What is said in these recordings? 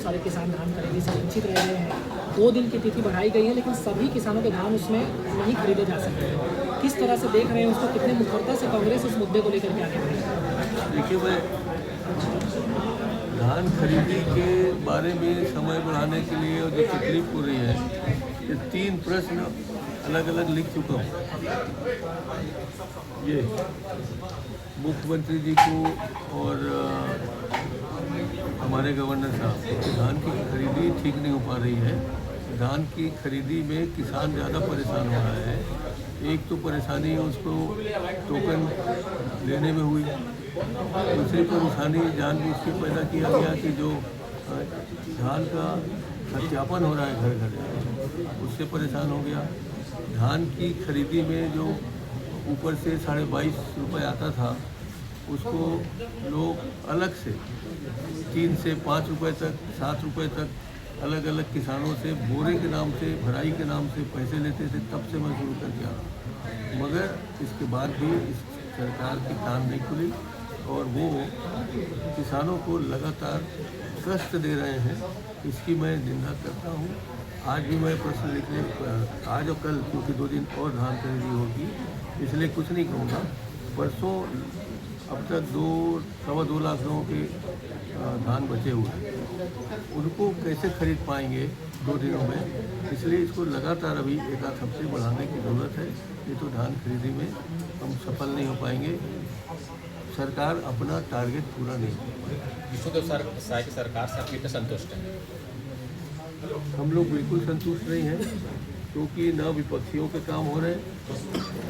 सारे किसान धान खरीदी से वंचित रह गए हैं। 2 दिन की तिथि बढ़ाई गई है, लेकिन सभी किसानों के धान उसमें नहीं खरीदे जा सकते। किस तरह से देख रहे हैं उसको, कितने मुखरता से कांग्रेस इस मुद्दे को लेकर के आगे बढ़ी? देखिए, मैं धान खरीदी के बारे में समय बढ़ाने के लिए और जो तकलीफ हो रही है, ये 3 प्रश्न अलग अलग लिख चुका हूँ। ये मुख्यमंत्री जी को और हमारे गवर्नर साहब, धान की खरीदी ठीक नहीं हो पा रही है। धान की खरीदी में किसान ज़्यादा परेशान हो रहा है। एक तो परेशानी उसको टोकन लेने में हुई, दूसरी परेशानी जानबूझ के पैदा किया गया कि जो धान का सत्यापन हो रहा है घर घर, उससे परेशान हो गया। धान की खरीदी में जो ऊपर से 22.5 रुपये आता था, उसको लोग अलग से 3 से 5 रुपये तक, 7 रुपये तक अलग अलग किसानों से बोरे के नाम से, भराई के नाम से पैसे लेते थे। तब से मैं शुरू करके आ रहा, मगर इसके बाद भी इस सरकार की कान नहीं खुली और वो किसानों को लगातार कष्ट दे रहे हैं। इसकी मैं निंदा करता हूँ। आज भी मैं प्रश्न लिखने, आज और कल, क्योंकि 2 दिन और धान खरीदी होगी, इसलिए कुछ नहीं कहूँगा। परसों अब तक 2-2.25 लाख लोगों के धान बचे हुए हैं, उनको कैसे खरीद पाएंगे 2 दिनों में? इसलिए इसको लगातार अभी 1 हफ्ते बढ़ाने की ज़रूरत है। ये तो धान खरीदी में हम सफल नहीं हो पाएंगे। सरकार अपना टारगेट पूरा नहीं कर पाएगी। विष्णुदेव साय की सरकार से आप कितने संतुष्ट हैं? हम लोग बिल्कुल संतुष्ट नहीं हैं, क्योंकि ना विपक्षियों के काम हो रहे हैं,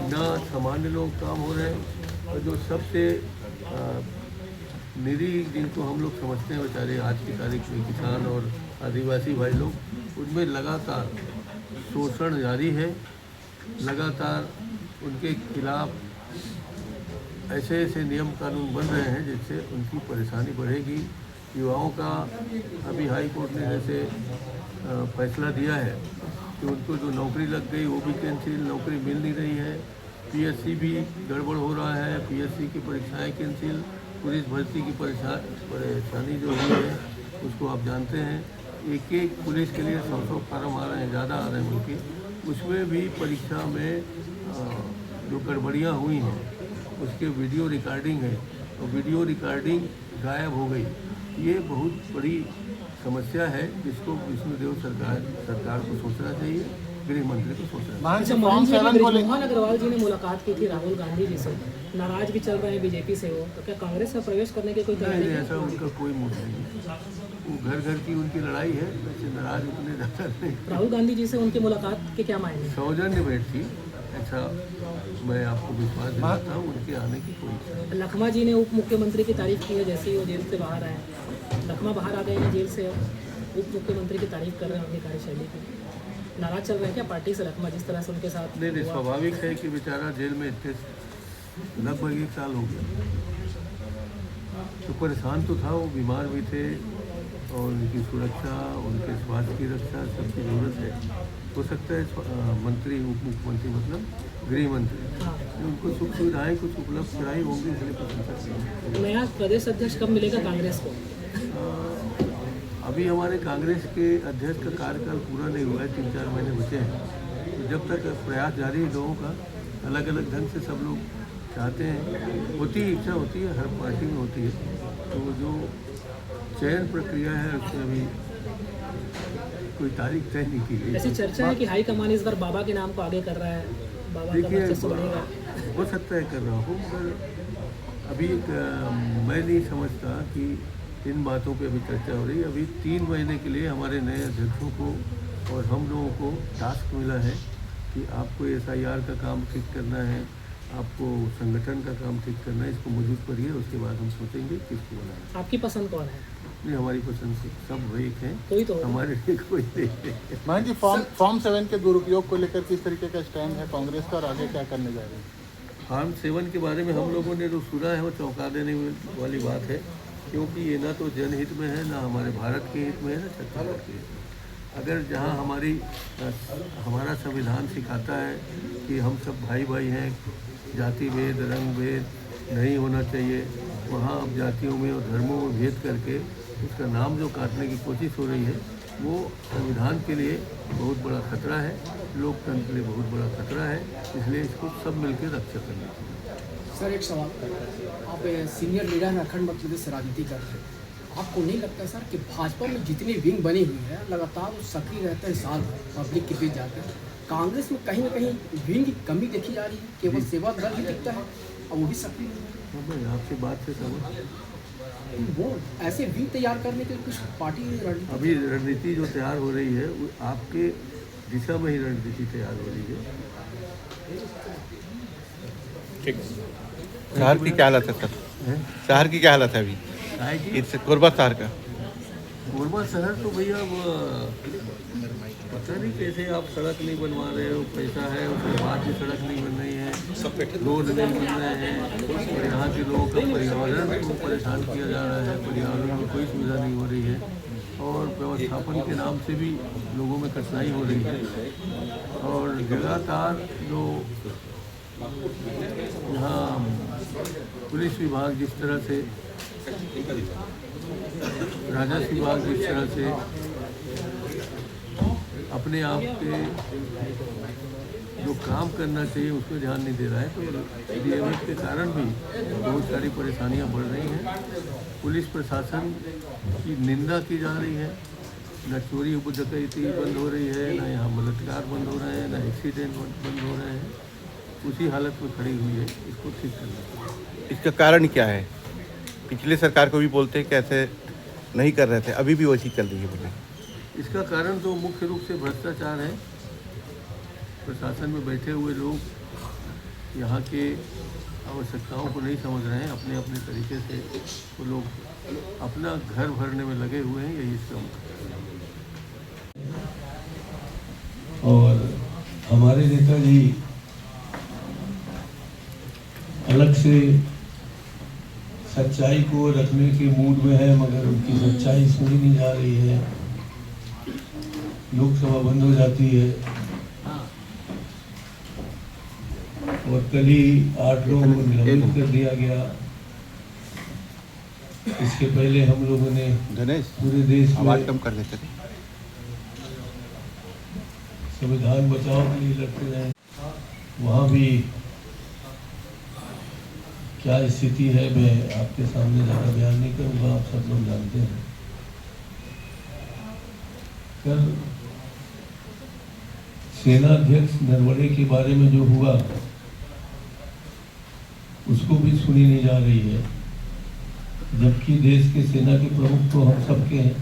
ना सामान्य लोग काम हो रहे हैं। और जो सबसे निरीह, जिनको हम लोग समझते हैं बेचारे आज की तारीख में, किसान और आदिवासी भाई लोग, उनमें लगातार शोषण जारी है। लगातार उनके खिलाफ ऐसे ऐसे नियम कानून बन रहे हैं जिससे उनकी परेशानी बढ़ेगी। युवाओं का अभी हाई कोर्ट ने जैसे फैसला दिया है कि उनको जो नौकरी लग गई वो भी कैंसिल, नौकरी मिल नहीं रही है। पीएससी भी गड़बड़ हो रहा है, पीएससी की परीक्षाएं कैंसिल, पुलिस भर्ती की परेशानी जो हुई है उसको आप जानते हैं। एक पुलिस के लिए 100 फार्म आ रहे हैं, ज़्यादा आ रहे हैं बल्कि, उसमें भी परीक्षा में जो गड़बड़ियाँ हुई हैं उसके वीडियो रिकॉर्डिंग है, और वीडियो रिकॉर्डिंग गायब हो गई। ये बहुत बड़ी समस्या है जिसको विष्णुदेव सरकार को सोचना चाहिए, गृह मंत्री को सोचना चाहिए। मोहन अग्रवाल जी ने मुलाकात की थी राहुल गांधी जी से, नाराज भी चल रहे हैं बीजेपी से वो, तो क्या कांग्रेस में प्रवेश करने की कोई तैयारी नहीं, ऐसा उनका कोई मूड नहीं है। वो घर घर की उनकी लड़ाई है, वैसे नाराज उतने ज़्यादा नहीं। राहुल गांधी जी से उनकी मुलाकात के क्या मायने? सौजन्य भेंट थी, ऐसा मैं आपको विश्वास दिलाता हूँ। उनके आने की कोई। लखमा जी ने उप मुख्यमंत्री की तारीफ की है, जैसे ही वो जेल से बाहर आए। लखमा बाहर आ गए हैं जेल से, उप मुख्यमंत्री की तारीफ कर रहे हैं उनकी कार्यशैली की। नाराज चल रहे हैं क्या पार्टी से लखमा, जिस तरह से उनके साथ? नहीं, स्वाभाविक है कि बेचारा जेल में इतने लगभग 1 साल हो गया, तो परेशान तो था, वो बीमार भी थे और उनकी सुरक्षा, उनके स्वास्थ्य की रक्षा सबकी जरूरत है। हो सकता है मंत्री, उप मुख्यमंत्री मतलब गृह मंत्री, उनको सुख सुविधाएँ कुछ उपलब्ध कराई होंगी, इसलिए पसंद करते हैं। नया प्रदेश अध्यक्ष कब मिलेगा कांग्रेस को? अभी हमारे कांग्रेस के अध्यक्ष का कार्यकाल पूरा नहीं हुआ है, 3-4 महीने बचे हैं। तो जब तक प्रयास जारी है लोगों का, अलग अलग ढंग से सब लोग चाहते हैं, होती है इच्छा, होती है, हर पार्टी में होती है। तो जो चयन प्रक्रिया है उसमें अभी कोई तारीख तय नहीं की गई। ऐसी चर्चा है कि हाईकमान इस बार बाबा के नाम को आगे कर रहा है, बाबा का वर्चस्व बढ़ेगा। हो सकता है कर रहा हो, मगर अभी मैं नहीं समझता कि इन बातों पे अभी चर्चा हो रही है। अभी 3 महीने के लिए हमारे नए अध्यक्षों को और हम लोगों को टास्क मिला है कि आपको SIR का काम ठीक करना है, आपको संगठन का काम ठीक करना है, इसको मौजूद करिए, उसके बाद हम सोचेंगे किसको बनाना है। आपकी पसंद कौन है? नहीं, हमारी पसंद से सब एक हैं, कोई तो हमारे लिए कोई नहीं है। मान जी, फॉर्म 7 के दुरुपयोग को लेकर किस तरीके का स्टैंड है कांग्रेस का और आगे क्या करने जा रहे हैं? फॉर्म 7 के बारे में हम लोगों ने जो सुना है वो चौंका देने वाली बात है, क्योंकि ये ना तो जनहित में है, ना हमारे भारत के हित में है, ना छत्तीसगढ़ के हित में। अगर जहाँ हमारा संविधान सिखाता है कि हम सब भाई भाई हैं, जाति भेद, रंग भेद नहीं होना चाहिए, वहाँ अब जातियों में और धर्मों में भेद करके उसका नाम जो काटने की कोशिश हो रही है वो संविधान के लिए बहुत बड़ा खतरा है, लोकतंत्र के लिए बहुत बड़ा खतरा है। इसलिए इसको सब मिलकर रक्षा करनी चाहिए। सर एक सवाल, आप सीनियर लीडर हैं, अखंड मध्य प्रदेश से राजनीति कर रहे हैं, आपको नहीं लगता सर कि भाजपा में जितनी विंग बनी हुई है लगातार वो सक्रिय रहते हैं साल भर पब्लिक के बीच जाकर, कांग्रेस में कहीं ना कहीं विंग की कमी देखी जा रही है, केवल सेवा दल ही दिखता है और वो भी सक्रिय है। मैं आपकी बात से समझ, वो ऐसे विंग तैयार करने के लिए कुछ पार्टी रणनीति अभी रणनीति जो तैयार हो रही है वो आपके दिशा में ही रणनीति तैयार हो रही है। ठीक। शहर की क्या हालत है सर? शहर की क्या हालत है अभी है कि इस कोरबा शहर का? कोरबा शहर तो भैया पता नहीं कैसे आप सड़क नहीं बनवा रहे हो, पैसा है उसके बाद भी सड़क नहीं बन रही है, रोड नहीं बन रहे हैं, और यहाँ के लोगों का पर्यावरण को परेशान किया जा रहा है, पर्यावरण में कोई सुविधा नहीं हो रही है, और व्यवस्थापन के नाम से भी लोगों में कठिनाई हो रही है। और लगातार जो यहाँ पुलिस विभाग जिस तरह से, राजस्व विभाग जिस तरह से अपने आप के जो काम करना चाहिए उसमें ध्यान नहीं दे रहा है, तो डीएमएफ के कारण भी बहुत सारी परेशानियां बढ़ रही हैं। पुलिस प्रशासन की निंदा की जा रही है, न चोरी डकैती बंद हो रही है, न यहाँ बलात्कार बंद हो रहे हैं, न एक्सीडेंट बंद हो रहे हैं, उसी हालत में खड़ी हुई है। इसको ठीक करना चाहिए। इसका कारण क्या है? पिछले सरकार को भी बोलते हैं कैसे नहीं कर रहे थे, अभी भी वैसी चल रही है बोले। इसका कारण तो मुख्य रूप से भ्रष्टाचार है। प्रशासन में बैठे हुए लोग यहाँ के आवश्यकताओं को नहीं समझ रहे हैं, अपने अपने तरीके से वो लोग अपना घर भरने में लगे हुए हैं, यही इसका मुख्य कारण है। और हमारे नेताजी अलग से सच्चाई को रखने के मूड में है, मगर उनकी सच्चाई सुनी नहीं जा रही है। लोकसभा बंद हो जाती है और कल ही 8 लोगों को निलंबित कर दिया गया। इसके पहले हम लोगों ने गणेश पूरे देश आवाज में कम कर देते थे। संविधान बचाओ के लिए लड़ते रहे, वहाँ भी क्या स्थिति है मैं आपके सामने ज़्यादा बयान नहीं करूँगा, आप सब लोग जानते हैं। कल सेना अध्यक्ष नरवणे के बारे में जो हुआ उसको भी सुनी नहीं जा रही है, जबकि देश के सेना के प्रमुख तो हम सबके हैं,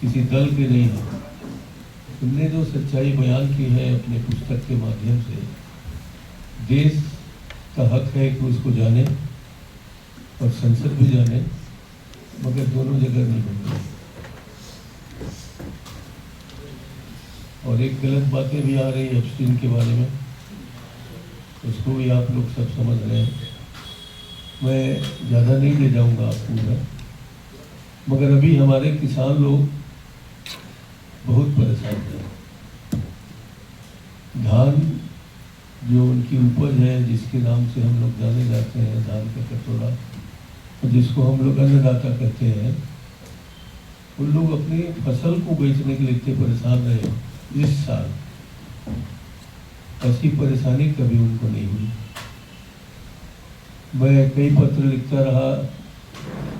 किसी दल के नहीं हैं। उनने जो सच्चाई बयान की है अपने पुस्तक के माध्यम से, देश का हक है कि उसको जाने और संसद भी जाने, मगर दोनों जगह नहीं बन रही। और एक गलत बातें भी आ रही है एप्स्टीन के बारे में, उसको भी आप लोग सब समझ रहे हैं। मैं ज़्यादा नहीं ले जाऊंगा आपको पूरा, मगर अभी हमारे किसान लोग बहुत परेशान हैं। धान जो उनकी उपज है, जिसके नाम से हम लोग जाने जाते हैं, धान का कटोरा, और जिसको हम लोग अन्नदाता कहते हैं, उन लोग अपनी फसल को बेचने के लिए इतने परेशान रहे इस साल, ऐसी परेशानी कभी उनको नहीं हुई। मैं कई पत्र लिखता रहा,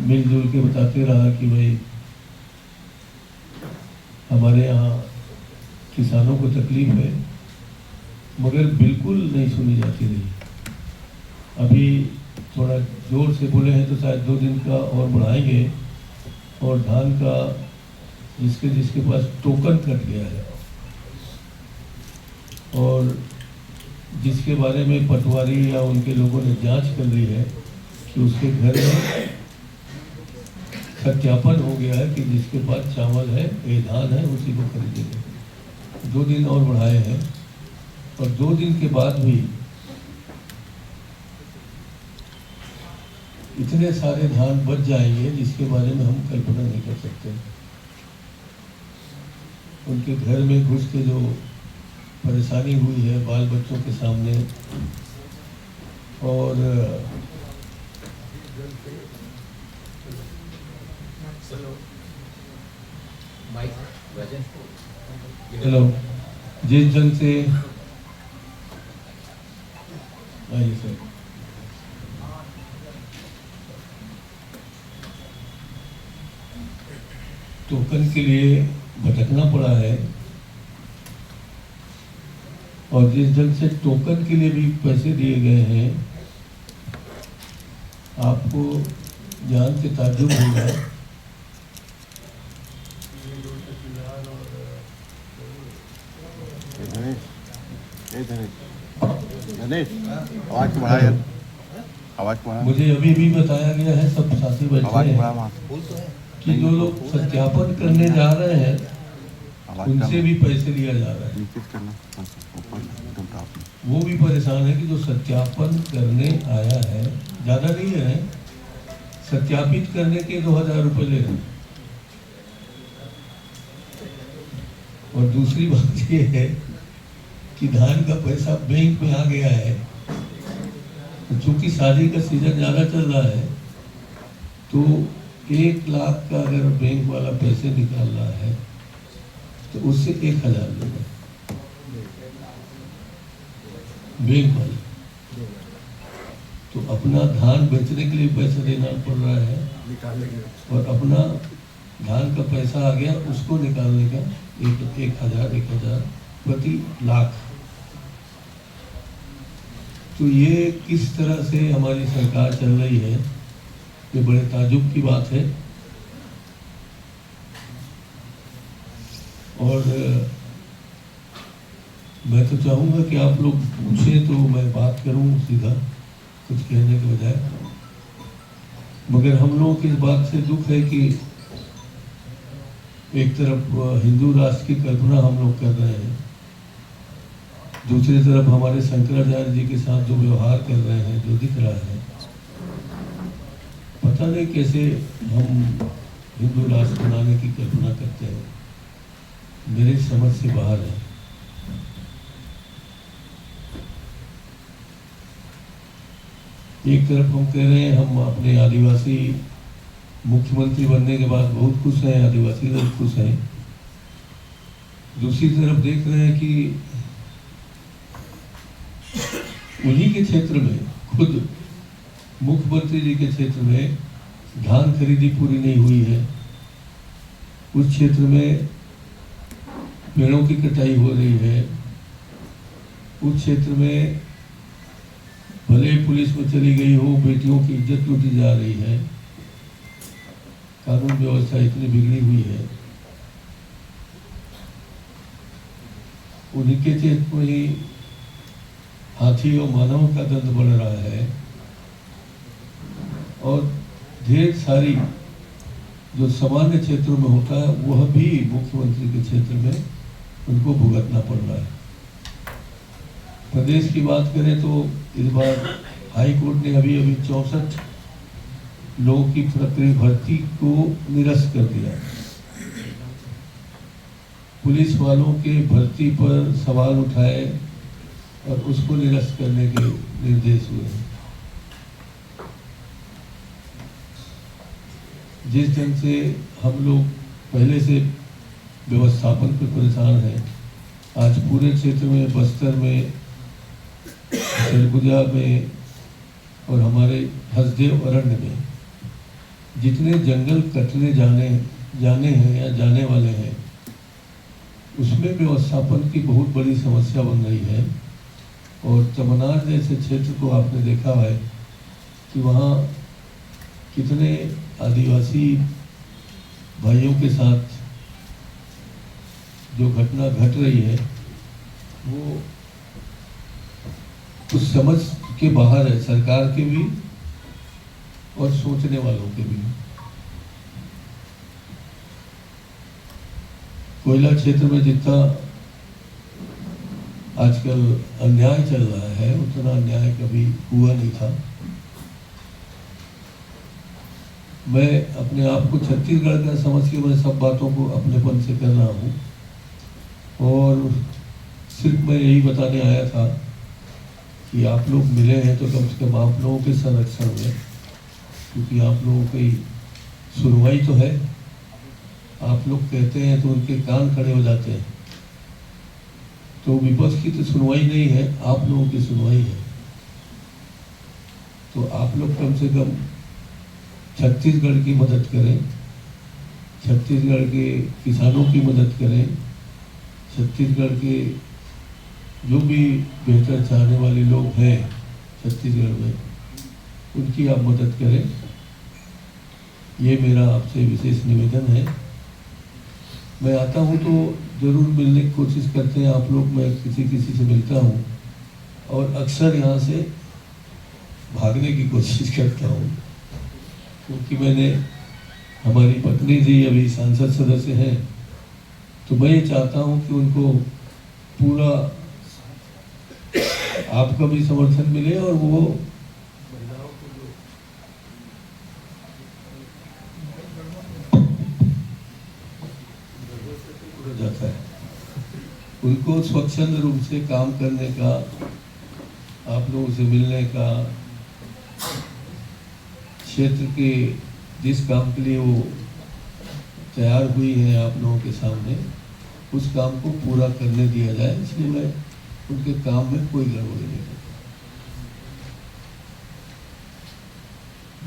मिलजुल के बताते रहा कि भाई हमारे यहाँ किसानों को तकलीफ है, मगर बिल्कुल नहीं सुनी जाती रही। अभी थोड़ा जोर से बोले हैं तो शायद 2 दिन का और बढ़ाएंगे, और धान का जिसके पास टोकन कट गया है और जिसके बारे में पटवारी या उनके लोगों ने जांच कर ली है कि उसके घर में सत्यापन हो गया है कि जिसके पास चावल है, ये धान है, उसी को खरीदेंगे। 2 दिन और बढ़ाए हैं, और 2 दिन के बाद भी इतने सारे धान बच जाएंगे जिसके बारे में हम कल्पना नहीं कर सकते। उनके घर में घुस के जो परेशानी हुई है बाल बच्चों के सामने, और हेलो, जिस जंग से आइए सर, टोकन के लिए भटकना पड़ा है और जिस जंग से टोकन के लिए भी पैसे दिए गए हैं, आपको जान के ताज्जुब होगा गणेश आवाज बढ़ा यार, आवाज बढ़ा। मुझे अभी भी बताया गया है, सब साथी बैठे आवाज हैं, बढ़ा वहाँ कि जो लोग सत्यापन करने जा रहे हैं उनसे भी पैसे लिया जा रहा है। नीचे करना ऊपर एकदम टॉप में। वो भी परेशान है कि जो सत्यापन करने आया है, ज़्यादा नहीं है, सत्यापित करने के 2000 रुपये ले रहे हैं। और दूसरी बात ये है कि धान का पैसा बैंक में आ गया है, तो चूंकि शादी का सीजन ज़्यादा चल रहा है, तो 1 लाख का अगर बैंक वाला पैसे निकाल रहा है तो उससे 1000 लेगा बैंक वाले। तो अपना धान बेचने के लिए पैसा देना पड़ रहा है और अपना धान का पैसा आ गया, उसको निकालने का 1000 प्रति लाख। तो ये किस तरह से हमारी सरकार चल रही है, ये बड़े ताजुब की बात है। और मैं तो चाहूँगा कि आप लोग पूछें तो मैं बात करूँ सीधा, कुछ कहने के बजाय। मगर हम लोगों की इस बात से दुख है कि एक तरफ हिंदू राष्ट्र की कल्पना हम लोग कर रहे हैं, दूसरी तरफ हमारे शंकराचार्य जी के साथ जो व्यवहार कर रहे हैं, जो दिख रहा है, पता नहीं कैसे हम हिंदू राष्ट्र बनाने की कल्पना करते हैं, मेरी समझ से बाहर है। एक तरफ हम कह रहे हैं हम अपने आदिवासी मुख्यमंत्री बनने के बाद बहुत खुश हैं, आदिवासी लोग खुश हैं। दूसरी तरफ देख रहे हैं कि उन्हीं के क्षेत्र में, खुद मुख्यमंत्री जी के क्षेत्र में धान खरीदी पूरी नहीं हुई है, उस क्षेत्र में पेड़ों की कटाई हो रही है, उस क्षेत्र में भले पुलिस में चली गई हो, बेटियों की इज्जत लूटी जा रही है, कानून व्यवस्था इतनी बिगड़ी हुई है, उन्हीं के क्षेत्र में ही हाथी और मानव का दंड बढ़ रहा है और ढेर सारी जो सामान्य क्षेत्रों में होता है वह भी मुख्यमंत्री के क्षेत्र में उनको भुगतना पड़ रहा है। प्रदेश की बात करें तो इस बार हाई कोर्ट ने अभी 64 लोगों की प्रक्रिया भर्ती को निरस्त कर दिया। पुलिस वालों के भर्ती पर सवाल उठाए और उसको निरस्त करने के निर्देश हुए हैं। जिस ढंग से हम लोग पहले से व्यवस्थापन पर परेशान हैं, आज पूरे क्षेत्र में, बस्तर में, सरगुजा में और हमारे हसदेव अरण्य में जितने जंगल कटने जाने हैं या जाने वाले हैं, उसमें व्यवस्थापन की बहुत बड़ी समस्या बन रही है। और तमनार जैसे क्षेत्र को आपने देखा है कि वहाँ कितने आदिवासी भाइयों के साथ जो घटना घट रही है वो कुछ समझ के बाहर है, सरकार के भी और सोचने वालों के भी। कोयला क्षेत्र में जितना आजकल अन्याय चल रहा है उतना अन्याय कभी हुआ नहीं था। मैं अपने आप को छत्तीसगढ़ का समझ के मैं सब बातों को अपनेपन से कर रहा हूँ और सिर्फ मैं यही बताने आया था कि आप लोग मिले हैं तो कम से कम आप लोगों के संरक्षण में, क्योंकि आप लोगों की सुनवाई तो है आप लोग कहते हैं तो उनके कान खड़े हो जाते हैं। तो विपक्ष की तो सुनवाई नहीं है, आप लोगों की सुनवाई है। तो आप लोग कम से कम छत्तीसगढ़ की मदद करें, छत्तीसगढ़ के किसानों की मदद करें, छत्तीसगढ़ के जो भी बेहतर चाहने वाले लोग हैं छत्तीसगढ़ में, उनकी आप मदद करें। ये मेरा आपसे विशेष निवेदन है। मैं आता हूँ तो ज़रूर मिलने की कोशिश करते हैं आप लोग, मैं किसी से मिलता हूँ और अक्सर यहाँ से भागने की कोशिश करता हूँ, क्योंकि मैंने, हमारी पत्नी जी अभी संसद सदस्य हैं, तो मैं ये चाहता हूँ कि उनको पूरा आपका भी समर्थन मिले और वो जाता है, उनको स्वच्छंद रूप से काम करने का, आप लोगों से मिलने का, क्षेत्र के जिस काम के लिए वो तैयार हुई है आप लोगों के सामने, उस काम को पूरा करने दिया जाए। इसलिए मैं उनके काम में कोई गड़बड़ी नहीं करता।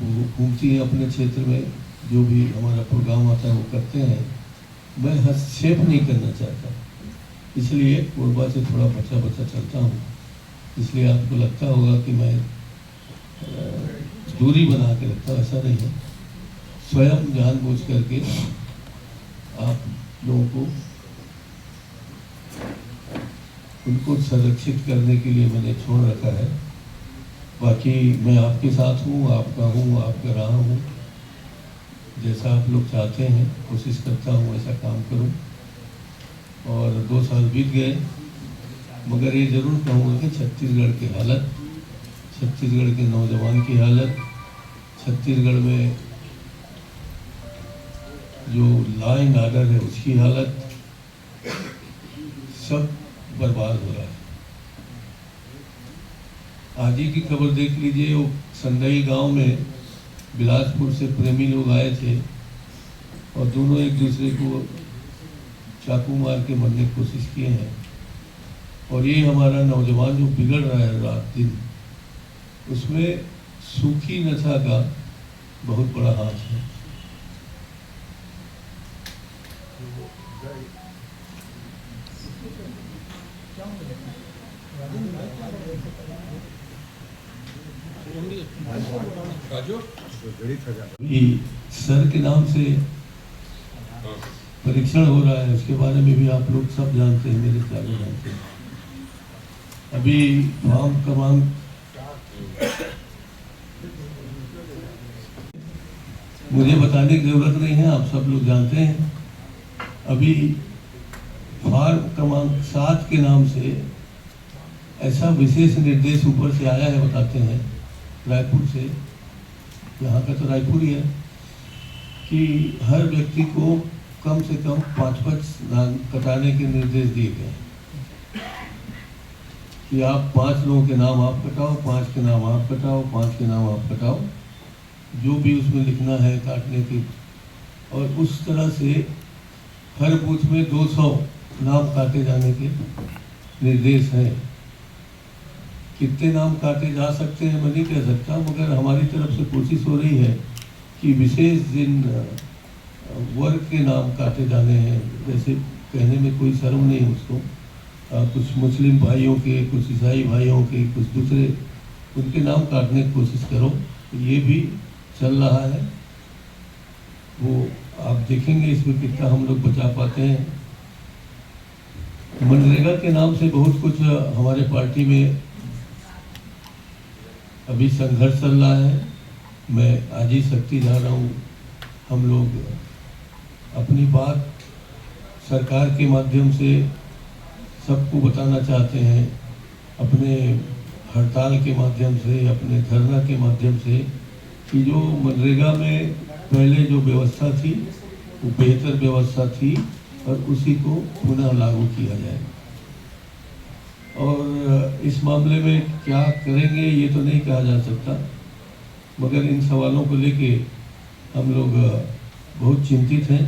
वो घूमती हैं अपने क्षेत्र में, जो भी हमारा प्रोग्राम आता है वो करते हैं। मैं हस्तक्षेप नहीं करना चाहता, इसलिए कोरबा से थोड़ा बचा चलता हूँ। इसलिए आपको लगता होगा कि मैं दूरी बना के रखता हूँ, ऐसा नहीं है। स्वयं जानबूझ करके आप लोगों को, उनको संरक्षित करने के लिए मैंने छोड़ रखा है। बाकी मैं आपके साथ हूँ, आपका रहा हूँ। जैसा आप लोग चाहते हैं कोशिश करता हूँ ऐसा काम करूँ। और 2 साल बीत गए, मगर ये ज़रूर कहूँगा कि छत्तीसगढ़ की हालत, छत्तीसगढ़ के नौजवान की हालत, छत्तीसगढ़ में जो लॉ एंड ऑर्डर है उसकी हालत, सब बर्बाद हो रहा है। आज ही की खबर देख लीजिए, वो संडई गांव में बिलासपुर से प्रेमी लोग आए थे और दोनों एक दूसरे को चाकू मार के मरने की कोशिश किए हैं। और ये हमारा नौजवान जो बिगड़ रहा है रात दिन, उसमें सूखी नशा का बहुत बड़ा हाथ है। सर के नाम से परीक्षण हो रहा है, उसके बारे में भी आप लोग सब जानते हैं, मेरे ख्याल जानते हैं। अभी फार्म क्रमांक मुझे बताने की जरूरत नहीं है, आप सब लोग जानते हैं। अभी फार्म क्रमांक 7 के नाम से ऐसा विशेष निर्देश ऊपर से आया है, बताते हैं रायपुर से, यहाँ का तो रायपुर ही है, कि हर व्यक्ति को कम से कम 5-5 धान कटाने के निर्देश दिए गए कि आप 5 लोगों के नाम आप कटाओ, 5 के नाम आप कटाओ, 5 के नाम आप कटाओ, जो भी उसमें लिखना है काटने की। और उस तरह से हर बूथ में 200 नाम काटे जाने के निर्देश हैं। कितने नाम काटे जा सकते हैं मैं नहीं कह सकता, मगर हमारी तरफ से कोशिश हो रही है कि विशेष जिन वर्ग के नाम काटे जाने हैं, जैसे कहने में कोई शर्म नहीं है उसको, कुछ मुस्लिम भाइयों के, कुछ ईसाई भाइयों के, कुछ दूसरे, उनके नाम काटने की कोशिश करो। ये भी चल रहा है, वो आप देखेंगे इसमें कितना हम लोग बचा पाते हैं। मनरेगा के नाम से बहुत कुछ हमारे पार्टी में अभी संघर्ष चल रहा है। मैं आज ही शक्ति जा रहा हूँ। हम लोग अपनी बात सरकार के माध्यम से सबको बताना चाहते हैं, अपने हड़ताल के माध्यम से, अपने धरना के माध्यम से, कि जो मनरेगा में पहले जो व्यवस्था थी वो बेहतर व्यवस्था थी और उसी को पुनः लागू किया जाए। और इस मामले में क्या करेंगे ये तो नहीं कहा जा सकता, मगर इन सवालों को लेके हम लोग बहुत चिंतित हैं।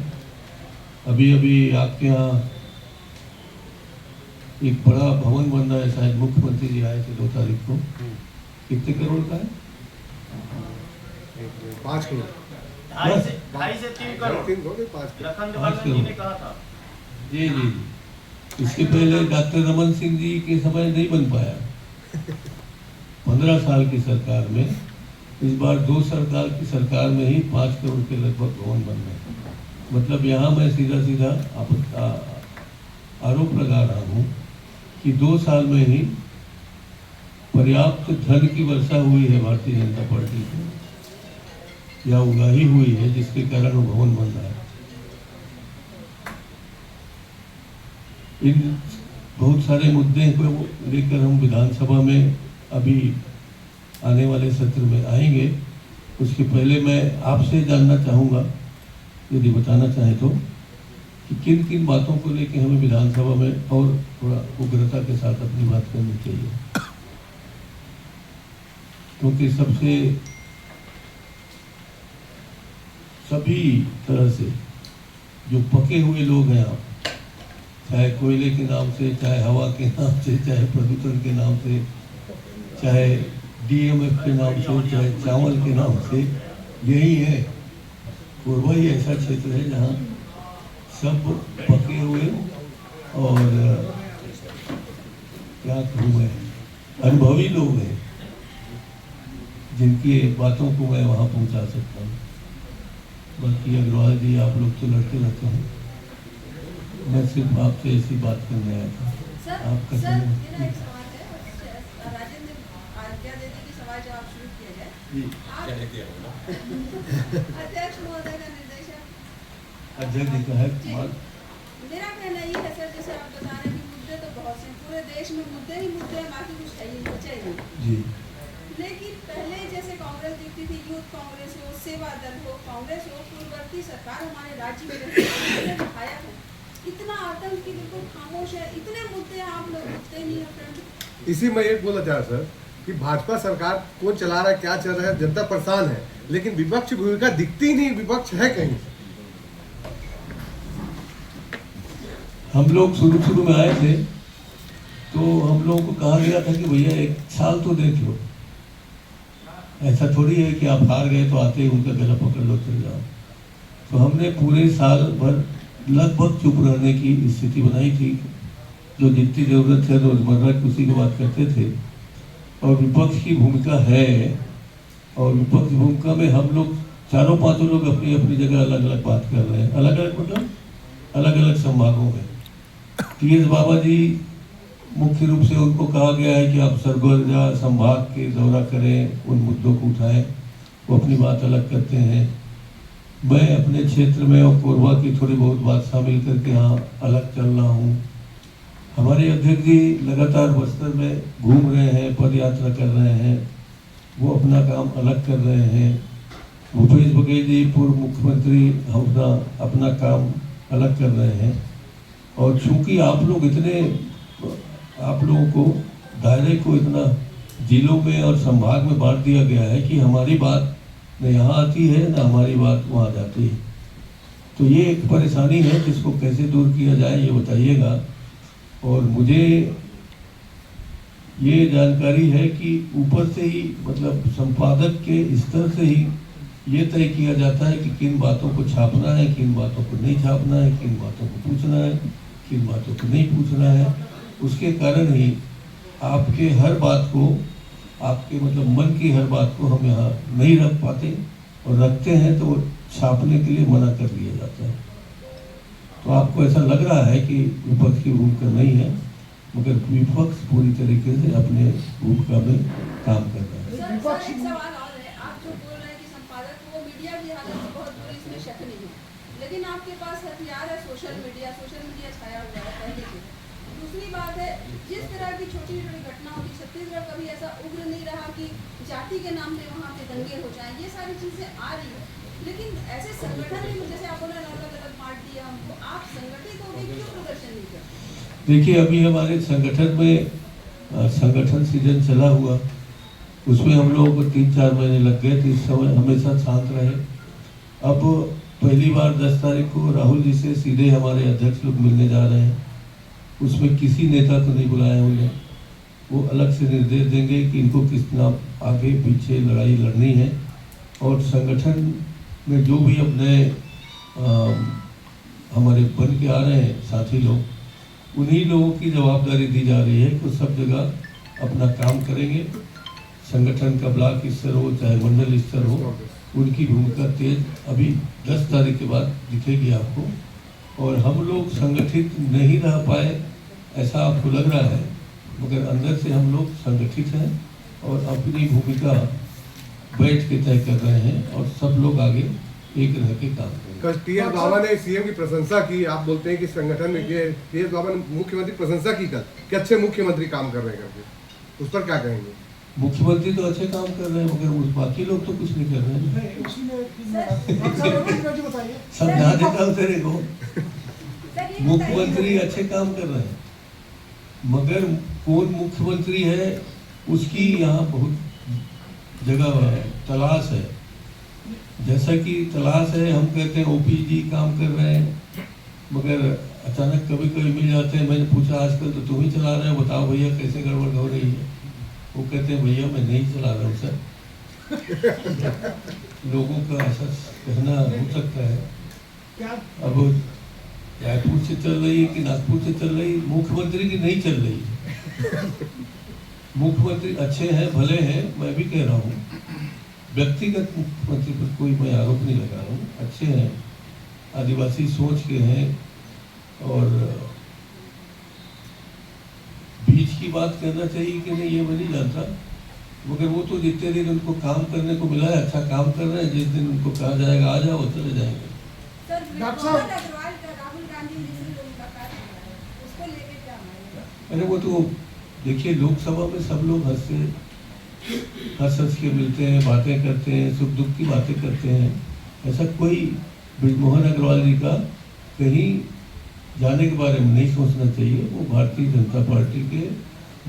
अभी अभी आपके यहाँ एक बड़ा भवन बन रहा है, शायद मुख्यमंत्री जी आए थे 2 तारीख को, कितने करोड़ का है? 5 करोड़, 2.5 से 3 करोड़ 3 करोड़ 5 करोड़। लखन देवालन जी ने कहा था। जी जी जी। इसके पहले डॉक्टर रमन सिंह जी के समय नहीं बन पाया। 15 साल की सरकार में, इस बार 2 साल की सरकार में ही 5 करोड़ के लगभग भवन बन गए। मतलब यहाँ मैं सीधा सीधा आरोप लगा रहा हूँ कि 2 साल में ही पर्याप्त धन की वर्षा हुई है भारतीय जनता पार्टी को, या उगाही हुई है, जिसके कारण वो भवन बन रहा है। इन बहुत सारे मुद्दे को लेकर हम विधानसभा में अभी आने वाले सत्र में आएंगे। उसके पहले मैं आपसे जानना चाहूँगा, यदि बताना चाहें तो, कि किन किन बातों को लेकर हमें विधानसभा में और थोड़ा उग्रता के साथ अपनी बात करनी चाहिए, क्योंकि सभी तरह से जो पके हुए लोग हैं, आप चाहे कोयले के नाम से, चाहे हवा के नाम से, चाहे प्रदूषण के नाम से, चाहे DMF के नाम से, चाहे चावल के नाम से, यही है। कोरबा ही ऐसा क्षेत्र है जहाँ सब पके हुए और क्या कहूँ मैं, अनुभवी लोग हैं, जिनकी बातों को मैं वहाँ पहुँचा सकता हूँ। बाकी अग्रवाल जी, आप लोग तो लड़ते रहते हैं, मैं सिर्फ आपसे ऐसी बात करने आया था। आपका अध्यक्ष जी का है। मेरा कहना ये है सर, जैसे आप बता रहे हैं कि मुद्दे तो बहुत से, पूरे देश में मुद्दे ही मुद्दे हैं, बाकी कुछ है ही नहीं, चाहिए जी। लेकिन पहले जैसे कांग्रेस दिखती थी, यूथ कांग्रेस हो, सेवा दल हो, कांग्रेस हो, पूर्ववर्ती सरकार हमारे राज्य में दिखाया है, इतना आतंक की बिल्कुल खामोश है, इतने मुद्दे आप लोग उठते नहीं है। इसी में एक बोला जाए सर कि भाजपा सरकार कौन चला रहा है, क्या चल रहा है, जनता परेशान है, लेकिन विपक्ष भूमिका दिखती नहीं, विपक्ष है कहीं। हम लोग शुरू में आए थे तो हम लोगों को कहा गया था कि भैया 1 साल तो देख लो, ऐसा थोड़ी है कि आप हार गए तो आते ही उनका गला पकड़ लो चल जाओ। तो हमने पूरे साल भर लगभग चुप रहने की स्थिति बनाई थी, जो जितनी ज़रूरत है रोजमर्रा की उसी की बात करते थे। और विपक्ष की भूमिका है, और विपक्ष की भूमिका में हम लोग 4-5 लोग अपनी अपनी जगह अलग अलग बात कर रहे हैं, अलग अलग मतलब अलग अलग संभागों में। TS बाबा जी मुख्य रूप से उनको कहा गया है कि आप सरगुजा संभाग के दौरा करें, उन मुद्दों को उठाएं, वो अपनी बात अलग करते हैं। मैं अपने क्षेत्र में और कोरबा की थोड़ी बहुत बात शामिल करके यहाँ अलग चल रहा हूँ। हमारे अध्यक्ष जी लगातार बस्तर में घूम रहे हैं, पद यात्रा कर रहे हैं, वो अपना काम अलग कर रहे हैं। भूपेश बघेल जी पूर्व मुख्यमंत्री अपना काम अलग कर रहे हैं। और चूंकि आप लोगों को दायरे को इतना जिलों में और संभाग में बांट दिया गया है कि हमारी बात न यहाँ आती है न हमारी बात वहाँ जाती है। तो ये एक परेशानी है, जिसको कैसे दूर किया जाए ये बताइएगा। और मुझे ये जानकारी है कि ऊपर से ही, मतलब संपादक के स्तर से ही ये तय किया जाता है कि किन बातों को छापना है, किन बातों को नहीं छापना है, किन बातों को पूछना है, किन बातों को नहीं पूछना है। उसके कारण ही आपके हर बात को, आपके मतलब मन की हर बात को हम यहाँ नहीं रख पाते, और रखते हैं तो छापने के लिए मना कर दिया जाता है। तो आपको ऐसा लग रहा है कि विपक्ष की भूमिका नहीं है, मगर विपक्ष पूरी तरीके से अपने भूमिका में काम कर रहा है। एक सवाल और है, आप जो बोल रहे हैं कि संपादक वो मीडिया की हालत तो बहुत बुरी, इसमें शक नहीं है, लेकिन आपके पास हथियार है सोशल मीडिया छाया हुआ है पहले से। दूसरी बात है, जिस तरह की छोटी छोटी घटना होती, छत्तीसगढ़ कभी ऐसा उग्र नहीं रहा कि जाति के नाम पे वहाँ पे दंगे हो जाएं, ये सारी चीजें आ रही है, लेकिन ऐसे संगठन में जैसे आप बोले अलग अलग पार्ट दिया हमको, आप संगठित होकर क्यों प्रदर्शन नहीं करते? देखिए, अभी हमारे संगठन में संगठन सीजन चला हुआ, उसमें हम लोगों को 3-4 महीने लग गए थे। इस समय हमेशा शांत रहे। अब पहली बार 10 तारीख को राहुल जी से सीधे हमारे अध्यक्ष लोग मिलने जा रहे हैं। उसमें किसी नेता को नहीं बुलाया उन्हें। वो अलग से निर्देश देंगे कि इनको कितना आगे पीछे लड़ाई लड़नी है, और संगठन में जो भी अपने हमारे बन के आ रहे हैं साथी लोग, उन्हीं लोगों की जवाबदारी दी जा रही है कि सब जगह अपना काम करेंगे। संगठन का ब्लॉक स्तर हो चाहे मंडल स्तर हो, उनकी भूमिका तेज अभी 10 तारीख के बाद दिखेगी आपको। और हम लोग संगठित नहीं रह पाए ऐसा आपको लग रहा है, मगर अंदर से हम लोग संगठित हैं और अपनी भूमिका बैठ के तय कर रहे हैं, और सब लोग आगे एक रह के काम करें। कल टी.एस. बाबा ने सीएम की प्रशंसा की। आप बोलते हैं कि संगठन में ये टी.एस. बाबा ने मुख्यमंत्री प्रशंसा की कल कि अच्छे मुख्यमंत्री काम कर रहे हैं करके, उस पर क्या कहेंगे? मुख्यमंत्री तो अच्छे काम कर रहे हैं, मगर उस बाकी लोग तो कुछ नहीं कर रहे हैं। समझा देता हूँ तेरे को, मुख्यमंत्री अच्छे काम कर रहे हैं, मगर कौन मुख्यमंत्री है उसकी यहाँ बहुत जगह तलाश है। जैसा कि तलाश है, हम कहते हैं ओपी जी काम कर रहे हैं, मगर अचानक कभी कभी मिल जाते हैं। मैंने पूछा आजकल तो तुम ही चला रहे हो, बताओ भैया कैसे गड़बड़ हो रही है। वो कहते हैं भैया मैं नहीं चला रहा हूँ सर। लोगों का ऐसा कहना हो सकता है। अब रायपुर से चल रही है कि नागपुर से चल रही, मुख्यमंत्री की नहीं चल रही। मुख्यमंत्री अच्छे हैं, भले हैं, मैं भी कह रहा हूँ, व्यक्तिगत मुख्यमंत्री पर कोई मैं आरोप नहीं लगा रहा हूँ। अच्छे हैं, आदिवासी सोच के हैं, और बीच की बात करना चाहिए कि नहीं ये मैं नहीं जानता, मगर वो तो जितने दिन उनको काम करने को मिला है अच्छा काम कर रहे हैं। जिस दिन उनको कहा जाएगा आ जाओ, चले जाएंगे। अरे वो तो देखिए, लोकसभा में सब लोग हंस के मिलते हैं, बातें करते हैं, सुख दुख की बातें करते हैं। ऐसा कोई बृजमोहन अग्रवाल जी का कहीं जाने के बारे में नहीं सोचना चाहिए। वो भारतीय जनता पार्टी के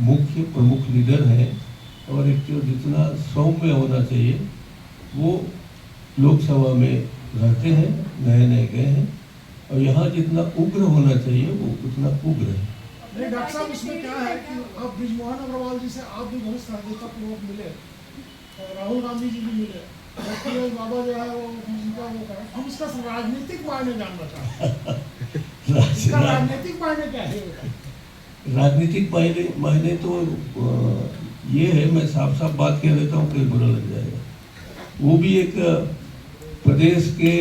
मुख्य प्रमुख लीडर हैं, और एक तो जितना सौम्य होना चाहिए वो लोकसभा में रहते हैं, नए नए गए हैं, और यहाँ जितना उग्र होना चाहिए वो उतना उग्र है। डॉक्टर साहब, इसमें क्या है कि अब बृजमोहन अग्रवाल जी से आप भी बहुत सहजतापूर्वक मिले, राहुल गांधी जी भी मिले, टी.एस. बाबा जो है वो उनका वो करें, हम इसका राजनीतिक मायने जानना चाहते हैं। इसका राजनीतिक मायने क्या है? राजनीतिक मायने तो ये है, मैं साफ साफ बात कह देता हूँ, कहीं बुरा लग जाएगा। वो भी एक प्रदेश के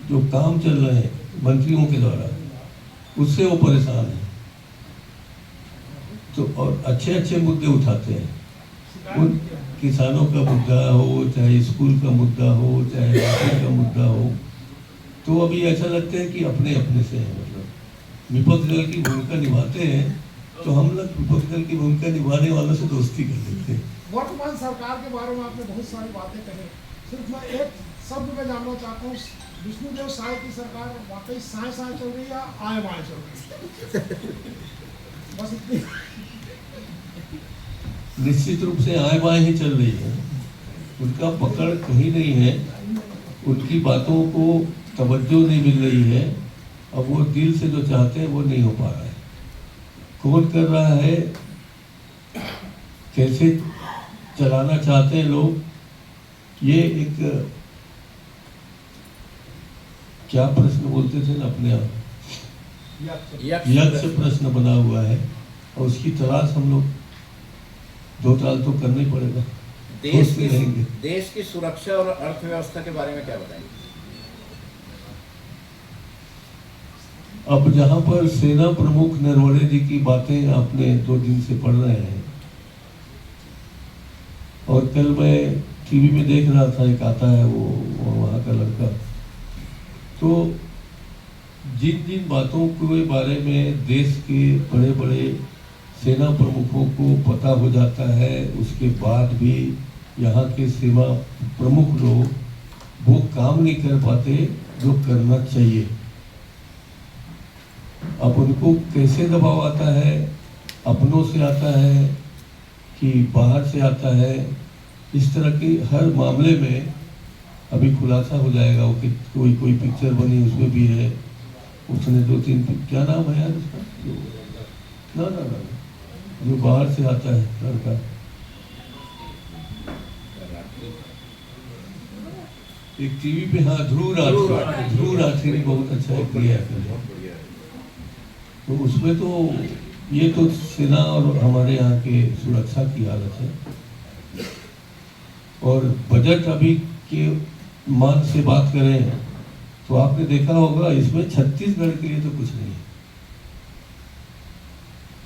जो काम चल रहे हैं मंत्रियों के द्वारा, उससे वो परेशान है, तो और अच्छे अच्छे मुद्दे उठाते हैं। उन किसानों का मुद्दा हो, चाहे स्कूल का मुद्दा हो, चाहे राशन का मुद्दा हो, तो अभी ऐसा लगता है कि अपने अपने से है। मतलब विपक्ष दल की भूमिका निभाते हैं, तो हम लोग विपक्ष दल की भूमिका निभाने वालों से दोस्ती कर लेते हैं। वर्तमान सरकार के बारे में आपने बहुत सारी बातें कही, सिर्फ मैं एक शब्द में जानना चाहता हूँ, विष्णुदेव साय की सरकार वाकई साय चल रही है या आय बाय चल रही है? बस इतनी। निश्चित रूप से आय बाय ही चल रही है, उनका पकड़ कहीं नहीं है, उनकी बातों को तवज्जो नहीं मिल रही है। अब वो दिल से जो चाहते हैं वो नहीं हो पा रहा है। कौन कर रहा है, कैसे चलाना चाहते हैं लोग, ये एक क्या प्रश्न बोलते थे ना अपने आप, यक्ष प्रश्न बना हुआ है, और उसकी तलाश हम लोग 2 साल तो करना ही पड़ेगा। देश की सुरक्षा और अर्थव्यवस्था के बारे में क्या बताएंगे? अब जहां पर सेना प्रमुख नरवणे जी की बातें आपने 2 दिन से पढ़ रहे हैं, और कल मैं टीवी में देख रहा था, एक आता है वो वहाँ का लड़का, तो जिन जिन बातों के बारे में देश के बड़े बड़े सेना प्रमुखों को पता हो जाता है, उसके बाद भी यहाँ के सेना प्रमुख लोग वो काम नहीं कर पाते जो करना चाहिए। अब उनको कैसे दबाव आता है, अपनों से आता है कि बाहर से आता है, इस तरह के हर मामले में अभी खुलासा हो जाएगा वो कि कोई पिक्चर बनी उसमें भी है, उसने 2-3 क्या नाम है यार उसका, जो ना जो बाहर से आता है लड़का, एक टीवी पे, हाँ ध्रुव राठी ने बहुत अच्छा किया है। तो उसमें तो ये तो सेना और हमारे यहाँ के सुरक्षा की हालत है। और बजट अभी के मान से बात करें तो आपने देखा होगा इसमें छत्तीसगढ़ के लिए तो कुछ नहीं है।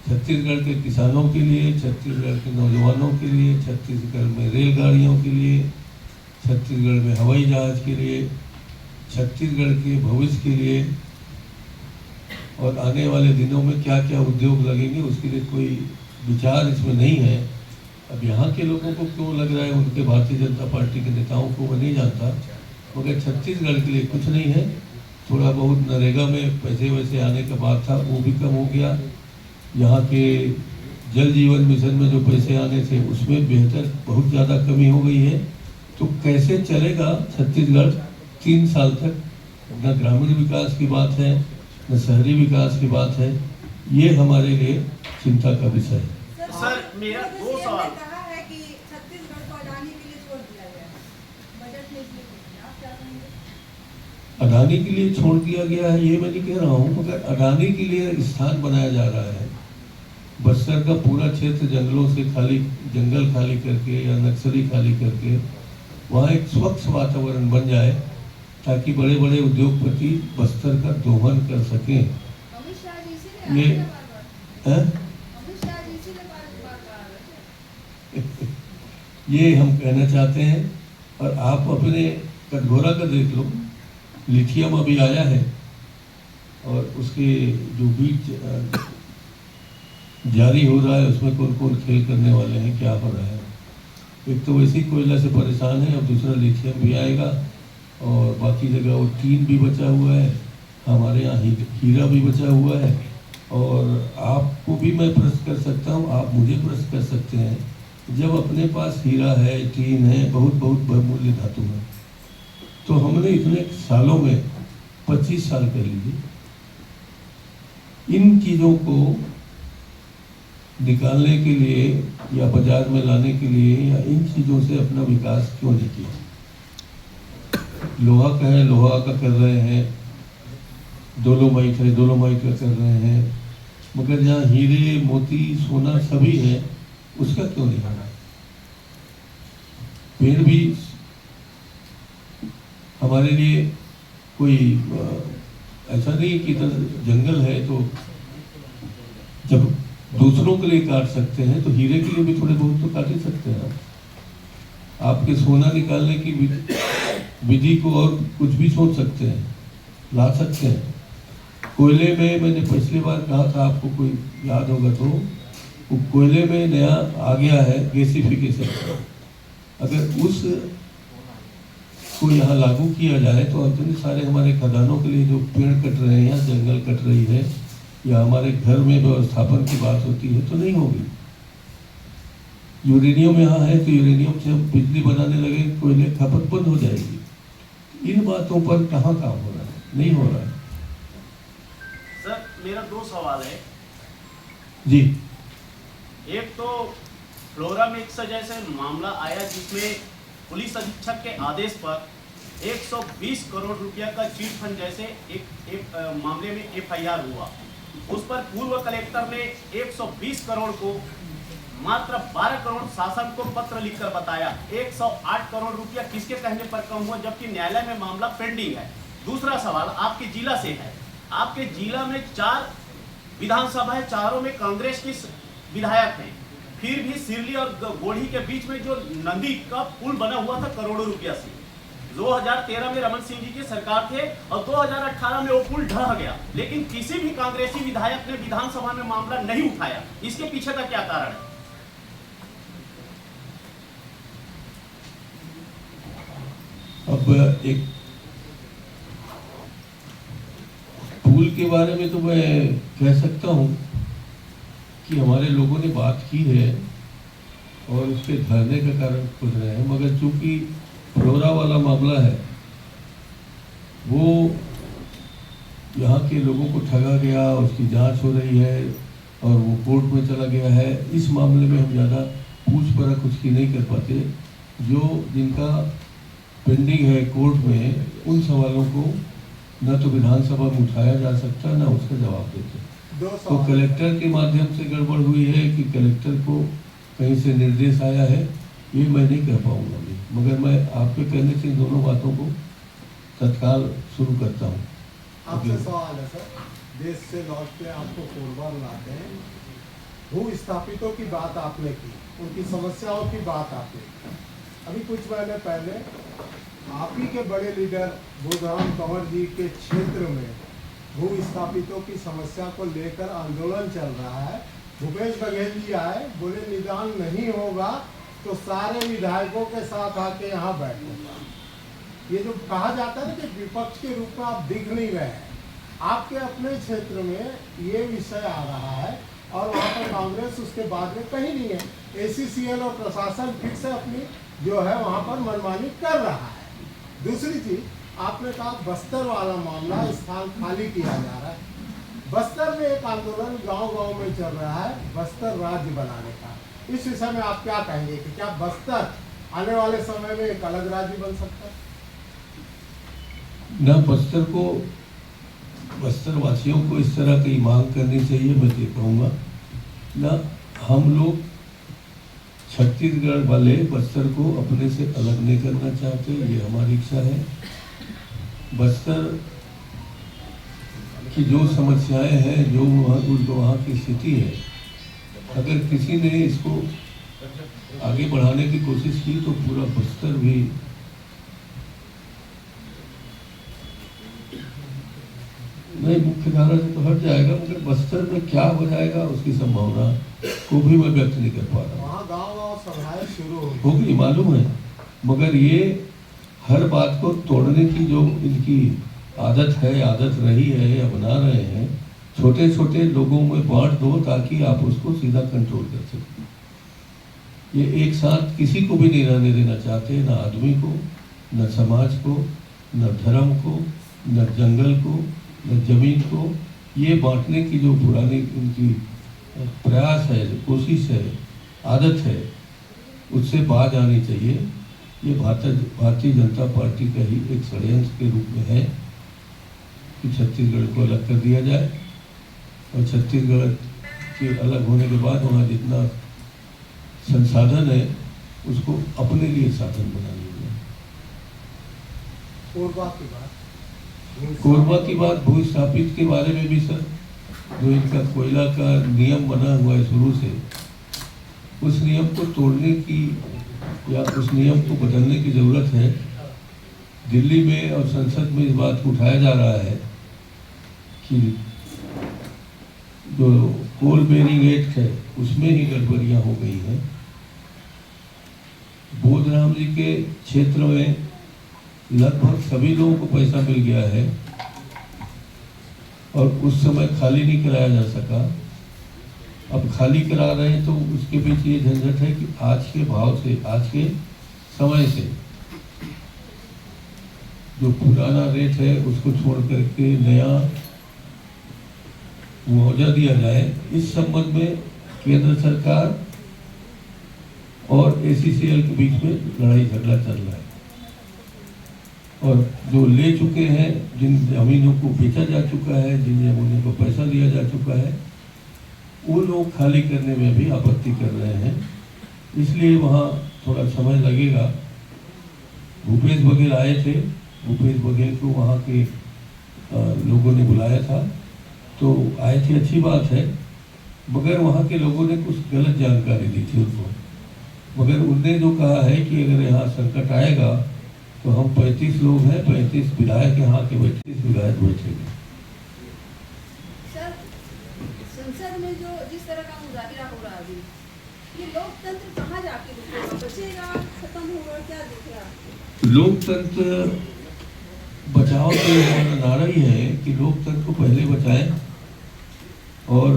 छत्तीसगढ़ के किसानों के लिए, छत्तीसगढ़ के नौजवानों के लिए, छत्तीसगढ़ में रेलगाड़ियों के लिए, छत्तीसगढ़ में हवाई जहाज के लिए, छत्तीसगढ़ के भविष्य के लिए और आने वाले दिनों में क्या क्या उद्योग लगेंगे उसके लिए कोई विचार इसमें नहीं है। अब यहाँ के लोगों को क्यों लग रहा है, उनके भारतीय जनता पार्टी के नेताओं को मैं नहीं जानता, मगर छत्तीसगढ़ के लिए कुछ नहीं है। थोड़ा बहुत नरेगा में पैसे वैसे आने का बात था, वो भी कम हो गया। यहाँ के जल जीवन मिशन में जो पैसे आने थे उसमें बेहतर बहुत ज़्यादा कमी हो गई है। तो कैसे चलेगा छत्तीसगढ़ 3 साल तक? न ग्रामीण विकास की बात है, न शहरी विकास की बात है। ये हमारे लिए चिंता का विषय है। सर मेरा 2 सवाल। कहा है कि छत्तीसगढ़ को अडानी के लिए छोड़ दिया गया है बजट में, इसलिए आप क्या कहेंगे? अडानी के लिए छोड़ दिया गया है ये मैं नहीं कह रहा हूँ, मगर अडानी के लिए स्थान बनाया जा रहा है। बस्तर का पूरा क्षेत्र जंगलों से जंगल खाली करके या नक्सली खाली करके वहाँ एक स्वच्छ वातावरण बन जाए ताकि बड़े बड़े उद्योगपति बस्तर का दोहन कर सकें। अमित शाह जी इसीलिए ये अमित शाह जी इसीलिए ये हम कहना चाहते हैं। और आप अपने कटघोरा का देख लो, लिथियम अभी आया है और उसके जो बीज जारी हो रहा है उसमें कौन कौन खेल करने वाले हैं, क्या हो रहा है। एक तो वैसे ही कोयला से परेशान है, अब दूसरा लिथियम भी आएगा और बाकी जगह वो टीन भी बचा हुआ है, हमारे यहाँ हीरा भी बचा हुआ है। और आपको भी मैं प्रश्न कर सकता हूँ, आप मुझे प्रश्न कर सकते हैं, जब अपने पास हीरा है, टीन है, बहुत बहुत बहुमूल्य धातु है, तो हमने इतने सालों में 25 साल कर लीजिए, इन चीज़ों को निकालने के लिए या बाजार में लाने के लिए या इन चीज़ों से अपना विकास क्यों नहीं किया? लोहा का है, लोहा का कर रहे हैं, डोलोमाइट है, डोलोमाइट का कर रहे हैं, मगर जहाँ हीरे मोती सोना सभी है उसका क्यों नहीं हो रहा? पेड़ भी हमारे लिए कोई ऐसा नहीं कि इधर जंगल है तो जब दूसरों के लिए काट सकते हैं तो हीरे के लिए भी थोड़े बहुत तो काट ही सकते हैं। आपके सोना निकालने की विधि को और कुछ भी सोच सकते हैं, ला सकते हैं। कोयले में मैंने पिछली बार कहा था, आपको कोई याद होगा तो, वो कोयले में नया आ गया है गैसिफिकेशन। अगर उस को यहाँ लागू किया जाए तो इतने सारे हमारे खदानों के लिए जो पेड़ कट रहे हैं या जंगल कट रही है या हमारे घर में व्यवस्थापन की बात होती है तो नहीं होगी। यूरेनियम यहाँ है तो यूरेनियम से हम बिजली बनाने लगे, कोयले खपत बंद हो जाएगी। इन बातों पर कहाँ काम हो रहा है? नहीं हो रहा है। सर मेरा 2 सवाल है जी। एक तो फ्लोरा मिक्स जैसे मामला आया जिसमें पुलिस अधीक्षक के आदेश पर 120 करोड़ रुपया का चीट फंड जैसे एक मामले में एफआईआर हुआ। उस पर पूर्व कलेक्टर ने 120 करोड़ को मात्र 12 करोड़ शासन को पत्र लिखकर बताया। 108 करोड़ रुपया किसके कहने पर कम हुआ, जबकि न्यायालय में मामला पेंडिंग है। दूसरा सवाल आपके जिला से है। आपके जिला में 4 विधानसभा है, चारों में कांग्रेस की विधायक हैं, फिर भी सिरली और गोढ़ी के बीच में जो नंदी का पुल बना हुआ था करोड़ों रुपया से, 2013 में रमन सिंह जी की सरकार थे और 2018 में वो पुल ढह गया, लेकिन किसी भी कांग्रेसी विधायक ने विधानसभा में मामला नहीं उठाया। इसके पीछे का क्या कारण है? अब एक पुल के बारे में तो मैं कह सकता हूँ कि हमारे लोगों ने बात की है और उसके धरने का कारण खोज रहे हैं, मगर चूंकि फ्लोरा वाला मामला है, वो यहाँ के लोगों को ठगा गया, उसकी जांच हो रही है और वो कोर्ट में चला गया है। इस मामले में हम ज़्यादा पूछ परख उसकी नहीं कर पाते। जो जिनका पेंडिंग है कोर्ट में, उन सवालों को न तो विधानसभा में उठाया जा सकता, न उसका जवाब देते। तो कलेक्टर के माध्यम से गड़बड़ हुई है कि कलेक्टर को कहीं से निर्देश आया है, ये मैं नहीं कह पाऊंगा अभी, मगर मैं आपके कहने से इन दोनों बातों को तत्काल शुरू करता हूँ। आपसे सवाल है सर, देश से लौट के आपको कोरबा लाते हैं, भू स्थापितों की बात आपने की, उनकी समस्याओं की बात आपने की। अभी कुछ महीने पहले आप ही के बड़े लीडर बुधराम कंवर जी के क्षेत्र में भू स्थापितों की समस्या को लेकर आंदोलन चल रहा है। भूपेश बघेल जी आए, बोले निदान नहीं होगा तो सारे विधायकों के साथ आके यहाँ बैठूंगा। ये जो कहा जाता है ना कि विपक्ष के रूप में आप दिख नहीं रहे हैं, आपके अपने क्षेत्र में ये विषय आ रहा है और वहाँ पर कांग्रेस उसके बाद में कहीं नहीं है। ACCL और प्रशासन फिर से अपनी जो है वहाँ पर मनमानी कर रहा है। दूसरी चीज, आपने कहा बस्तर वाला मामला, स्थान खाली किया जा रहा है। बस्तर में एक आंदोलन गांव-गांव में चल रहा है बस्तर राज्य बनाने का। इस विषय में आप क्या कहेंगे कि क्या बस्तर आने वाले समय में एक अलग राज्य बन सकता है? न बस्तर को, बस्तर वासियों को इस तरह की मांग करनी चाहिए, मैं ये कहूँगा। न हम लोग छत्तीसगढ़ वाले बस्तर को अपने से अलग नहीं करना चाहते, ये हमारी इच्छा है। बस्तर की जो समस्याएं हैं, जो वहाँ की स्थिति है, अगर किसी ने इसको आगे बढ़ाने की कोशिश की तो पूरा बस्तर भी नहीं, मुख्य धारा से तो हट जाएगा, मगर बस्तर में क्या हो जाएगा उसकी संभावना को भी मैं व्यक्त नहीं कर पा रहा। वहाँ गाँव-गाँव सभाएं शुरू हो गई, मालूम है, मगर ये हर बात को तोड़ने की जो इनकी आदत है, आदत रही है या बना रहे हैं, छोटे छोटे लोगों में बांट दो ताकि आप उसको सीधा कंट्रोल कर सकें। ये एक साथ किसी को भी नहीं रहने देना चाहते, ना आदमी को, न समाज को, न धर्म को, न जंगल को, न जमीन को। ये बांटने की जो पुरानी इनकी प्रयास है, कोशिश है, आदत है, उससे बाज आनी चाहिए। ये भारतीय जनता पार्टी का ही एक षड्यंत्र के रूप में है कि छत्तीसगढ़ को अलग कर दिया जाए और छत्तीसगढ़ के अलग होने के बाद वहाँ जितना संसाधन है उसको अपने लिए साधन बना लिया। कोरबा की बात भू स्थापित के बारे में भी सर, जो इनका कोयला का नियम बना हुआ है शुरू से, उस नियम को तोड़ने की या उस नियम को बदलने की ज़रूरत है। दिल्ली में और संसद में इस बात को उठाया जा रहा है कि जो कोल बेरिंग एक्ट है उसमें ही गड़बड़ियाँ हो गई हैं। बोधराम जी के क्षेत्र में लगभग सभी लोगों को पैसा मिल गया है और उस समय खाली नहीं कराया जा सका। अब खाली करा रहे हैं तो उसके पीछे ये झंझट है कि आज के भाव से, आज के समय से जो पुराना रेट है उसको छोड़ करके नया मुआवजा दिया जाए। इस संबंध में केंद्र सरकार और ACCL के बीच में लड़ाई झगड़ा चल रहा है और जो ले चुके हैं, जिन जमीनों को बेचा जा चुका है, जिन जमीनों को पैसा दिया जा चुका है, वो लोग खाली करने में भी आपत्ति कर रहे हैं। इसलिए वहाँ थोड़ा समय लगेगा। भूपेश बघेल आए थे, भूपेश बघेल को वहाँ के लोगों ने बुलाया था तो आए थे, अच्छी बात है, मगर वहाँ के लोगों ने कुछ गलत जानकारी दी थी उनको। मगर उनने जो कहा है कि अगर यहाँ संकट आएगा तो हम 35 लोग हैं, 35 विधायक यहाँ के 35 विधायक बैठेंगे। सर, संसद में जो जिस तरह का मुजाहिरा हो रहा है अभी, ये लोकतंत्र कहाँ जाके रुकेगा? बचेगा, खत्म होगा, क्या दिख रहा है? लोकतंत्र बचाओ तो हमारा नारा ही है कि लोकतंत्र को पहले बचाएं और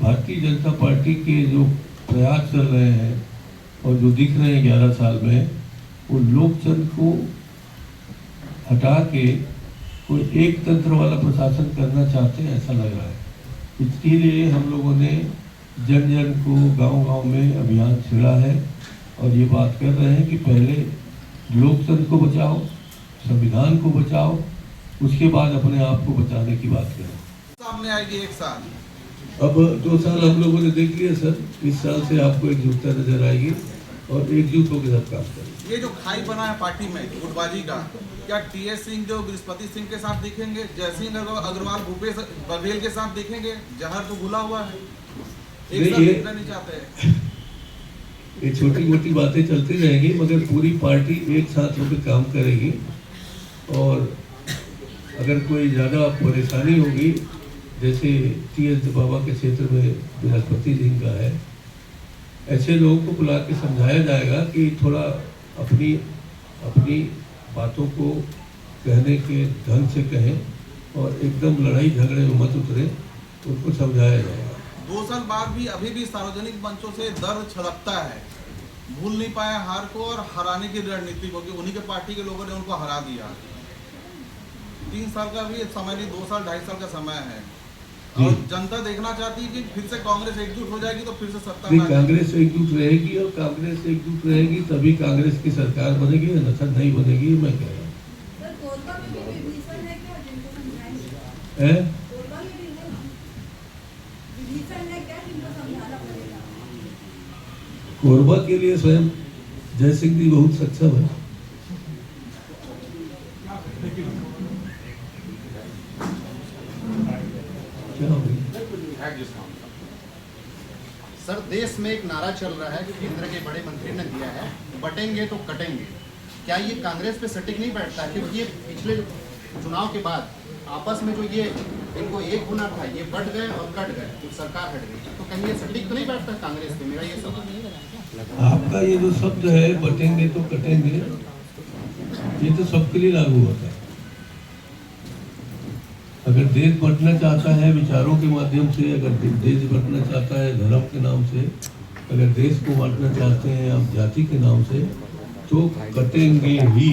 भारतीय जनता पार्टी के जो प्रयास चल रहे हैं और जो दिख रहे हैं 11 साल में, वो लोकतंत्र को हटा के कोई एक तंत्र वाला प्रशासन करना चाहते हैं, ऐसा लग रहा है। इसलिए हम लोगों ने जन जन को गांव-गांव में अभियान छेड़ा है और ये बात कर रहे हैं कि पहले लोकतंत्र को बचाओ, संविधान को बचाओ, उसके बाद अपने आप को बचाने की बात करें। सामने आएगी एक साल, अब 2 साल हम लोगों ने देख लिया सर, इस साल से आपको एकजुटता नजर आएगी और एकजुट होकर सब काम करेंगे। ये जो खाई बना है पार्टी में गुटबाजी का, क्या टीएस सिंह जो बृहस्पति सिंह के साथ दिखेंगे, जयसिंह अग्रवाल भूपेश बघेल के साथ दिखेंगे? जहर तो घुला हुआ है, एक साथ दिखना नहीं चाहते हैं। ये छोटी मोटी बातें चलती रहेंगी, मगर पूरी पार्टी एक साथ होकर काम करेगी। और अगर कोई ज़्यादा परेशानी होगी, जैसे टीएस बाबा के क्षेत्र में बृहस्पति सिंह का है, ऐसे लोगों को बुला के समझाया जाएगा कि थोड़ा अपनी बातों को कहने के ढंग से कहें और एकदम लड़ाई झगड़े में मत उतरे, उनको समझाया जाएगा। 2 साल बाद भी अभी भी सार्वजनिक मंचों से दर्द छलकता है, भूल नहीं पाए हार को और हराने की रणनीति को, कि उन्हीं के पार्टी के लोगों ने उनको हरा दिया। 3 साल का भी समय नहीं, 2 साल 2.5 साल का समय है और जनता देखना चाहती है कि फिर से कांग्रेस एकजुट हो जाएगी तो फिर से सत्ता में कांग्रेस एकजुट रहेगी और कांग्रेस एकजुट रहेगी तभी कांग्रेस की सरकार बनेगी, अन्यथा नहीं बनेगी। मैं कह रहा हूँ कोरबा के लिए स्वयं जयसिंह जी बहुत सक्षम है। सर, देश में एक नारा चल रहा है जो केंद्र के बड़े मंत्री ने दिया है, बटेंगे तो कटेंगे। क्या ये कांग्रेस पे सटीक नहीं बैठता है? क्योंकि ये पिछले चुनाव के बाद आपस में जो ये इनको एक होना था, ये बट गए और कट गए, तो सरकार हट गई, तो कहीं ये सटीक तो नहीं बैठता कांग्रेस पे? मेरा ये सवाल है। आपका ये जो शब्द है बटेंगे तो कटेंगे, ये तो सबके लिए लागू होता है। अगर देश बंटना चाहता है विचारों के माध्यम से, अगर देश बंटना चाहता है धर्म के नाम से, अगर देश को बांटना चाहते हैं आप जाति के नाम से, तो कटेंगे ही।